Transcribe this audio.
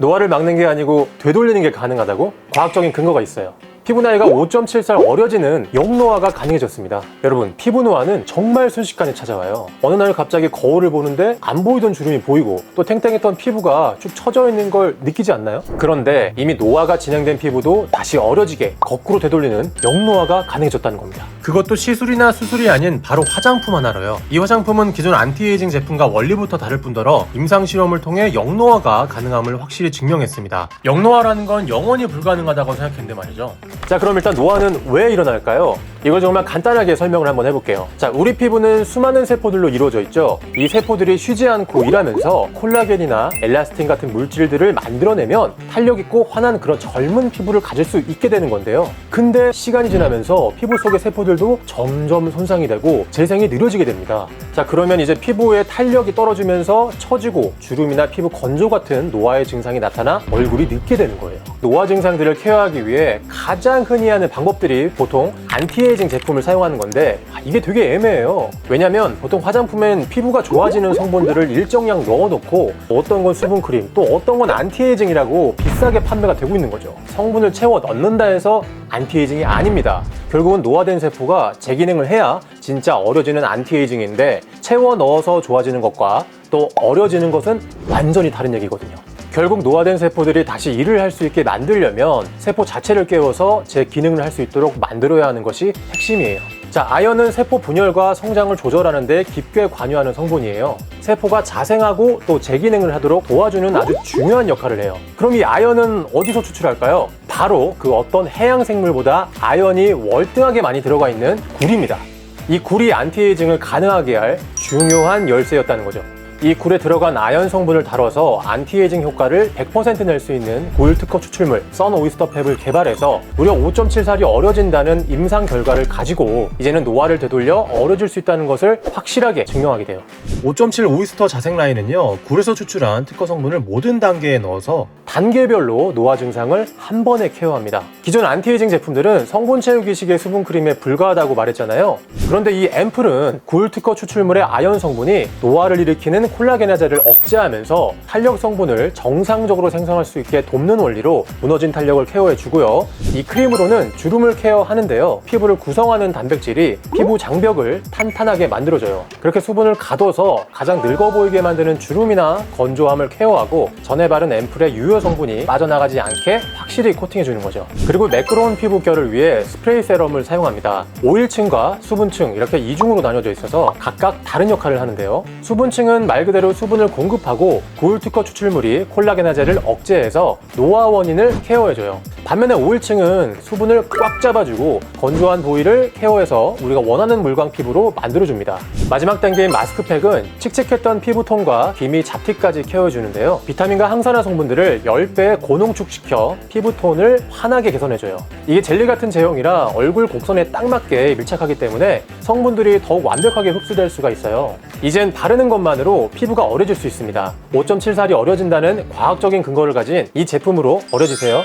노화를 막는 게 아니고 되돌리는 게 가능하다고? 과학적인 근거가 있어요. 피부 나이가 5.7살 어려지는 역노화가 가능해졌습니다. 여러분, 피부 노화는 정말 순식간에 찾아와요. 어느 날 갑자기 거울을 보는데 안 보이던 주름이 보이고 또 탱탱했던 피부가 쭉 처져 있는 걸 느끼지 않나요? 그런데 이미 노화가 진행된 피부도 다시 어려지게 거꾸로 되돌리는 역노화가 가능해졌다는 겁니다. 그것도 시술이나 수술이 아닌 바로 화장품 하나로요. 이 화장품은 기존 안티에이징 제품과 원리부터 다를 뿐더러 임상실험을 통해 역노화가 가능함을 확실히 증명했습니다. 역노화라는 건 영원히 불가능하다고 생각했는데 말이죠. 자, 그럼 일단 노화는 왜 일어날까요? 이걸 정말 간단하게 설명을 한번 해볼게요. 자, 우리 피부는 수많은 세포들로 이루어져 있죠. 이 세포들이 쉬지 않고 일하면서 콜라겐이나 엘라스틴 같은 물질들을 만들어내면 탄력 있고 환한 그런 젊은 피부를 가질 수 있게 되는 건데요. 근데 시간이 지나면서 피부 속의 세포들도 점점 손상이 되고 재생이 느려지게 됩니다. 자, 그러면 이제 피부의 탄력이 떨어지면서 처지고 주름이나 피부 건조 같은 노화의 증상이 나타나 얼굴이 늙게 되는 거예요. 노화 증상들을 케어하기 위해 가장 흔히 하는 방법들이 보통 안티에이징 제품을 사용하는 건데 이게 되게 애매해요. 왜냐면 보통 화장품엔 피부가 좋아지는 성분들을 일정량 넣어놓고 어떤 건 수분크림 또 어떤 건 안티에이징이라고 비싸게 판매가 되고 있는 거죠. 성분을 채워 넣는다 해서 안티에이징이 아닙니다. 결국은 노화된 세포가 재기능을 해야 진짜 어려지는 안티에이징인데 채워 넣어서 좋아지는 것과 또 어려지는 것은 완전히 다른 얘기거든요. 결국 노화된 세포들이 다시 일을 할 수 있게 만들려면 세포 자체를 깨워서 제 기능을 할 수 있도록 만들어야 하는 것이 핵심이에요. 자, 아연은 세포 분열과 성장을 조절하는 데 깊게 관여하는 성분이에요. 세포가 자생하고 또 재기능을 하도록 도와주는 아주 중요한 역할을 해요. 그럼 이 아연은 어디서 추출할까요? 바로 그 어떤 해양 생물보다 아연이 월등하게 많이 들어가 있는 굴입니다. 이 굴이 안티에이징을 가능하게 할 중요한 열쇠였다는 거죠. 이 굴에 들어간 아연 성분을 다뤄서 안티에이징 효과를 100% 낼 수 있는 굴 특허 추출물 선 오이스터 펩을 개발해서 무려 5.7살이 어려진다는 임상 결과를 가지고 이제는 노화를 되돌려 어려질 수 있다는 것을 확실하게 증명하게 돼요. 5.7 오이스터 자생 라인은요, 굴에서 추출한 특허 성분을 모든 단계에 넣어서 단계별로 노화 증상을 한 번에 케어합니다. 기존 안티에이징 제품들은 성분 채우기식의 수분크림에 불과하다고 말했잖아요. 그런데 이 앰플은 굴 특허 추출물의 아연 성분이 노화를 일으키는 콜라겐화제를 억제하면서 탄력 성분을 정상적으로 생성할 수 있게 돕는 원리로 무너진 탄력을 케어해주고요. 이 크림으로는 주름을 케어하는데요. 피부를 구성하는 단백질이 피부 장벽을 탄탄하게 만들어줘요. 그렇게 수분을 가둬서 가장 늙어 보이게 만드는 주름이나 건조함을 케어하고 전에 바른 앰플의 유효 성분이 빠져나가지 않게 확실히 코팅해주는 거죠. 그리고 매끄러운 피부결을 위해 스프레이 세럼을 사용합니다. 오일층과 수분층 이렇게 이중으로 나뉘어져 있어서 각각 다른 역할을 하는데요. 수분층은 말 그대로 수분을 공급하고 굴 특허 추출물이 콜라겐화제를 억제해서 노화 원인을 케어해줘요. 반면에 오일층은 수분을 꽉 잡아주고 건조한 부위를 케어해서 우리가 원하는 물광 피부로 만들어줍니다. 마지막 단계인 마스크팩은 칙칙했던 피부톤과 기미 잡티까지 케어해주는데요. 비타민과 항산화 성분들을 10배 고농축시켜 피부톤을 환하게 개선해줘요. 이게 젤리 같은 제형이라 얼굴 곡선에 딱 맞게 밀착하기 때문에 성분들이 더욱 완벽하게 흡수될 수가 있어요. 이젠 바르는 것만으로 피부가 어려질 수 있습니다. 5.7살이 어려진다는 과학적인 근거를 가진 이 제품으로 어려지세요.